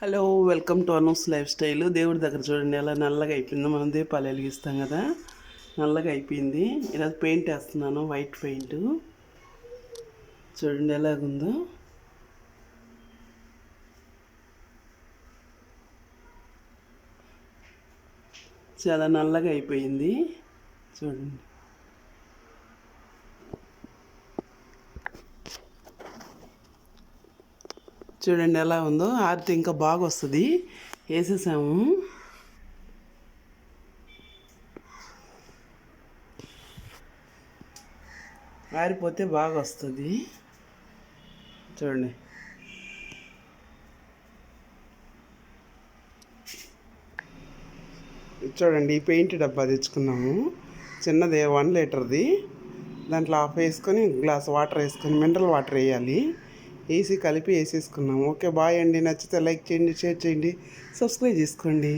Hello, welcome to Anu's lifestyle. దేవుడి దగ్గర చూడండి ఎలా నల్లగా అయిపోయిందో. మనం దీపాలు వెలిగిస్తాం కదా, నల్లగా అయిపోయింది. ఇలా పెయింట్ వేస్తున్నాను, వైట్ పెయింట్. చూడండి ఎలాగుందో. చాలా నల్లగా అయిపోయింది చూడండి. చూడండి ఎలా ఉందో. ఆరితే ఇంకా బాగా వస్తుంది. వేసేసాము. ఆరిపోతే బాగా వస్తుంది చూడండి. చూడండి, ఈ పెయింట్ డబ్బా తెచ్చుకున్నాము. చిన్నది 1 లీటర్ది. దాంట్లో హాఫ్ వేసుకొని గ్లాస్ వాటర్ వేసుకొని మినరల్ వాటర్ వేయాలి. వేసి కలిపి వేసేసుకున్నాము. ఓకే, బాయ్ అండి. నచ్చితే లైక్ చేయండి, షేర్ చేయండి, సబ్స్క్రైబ్ చేసుకోండి.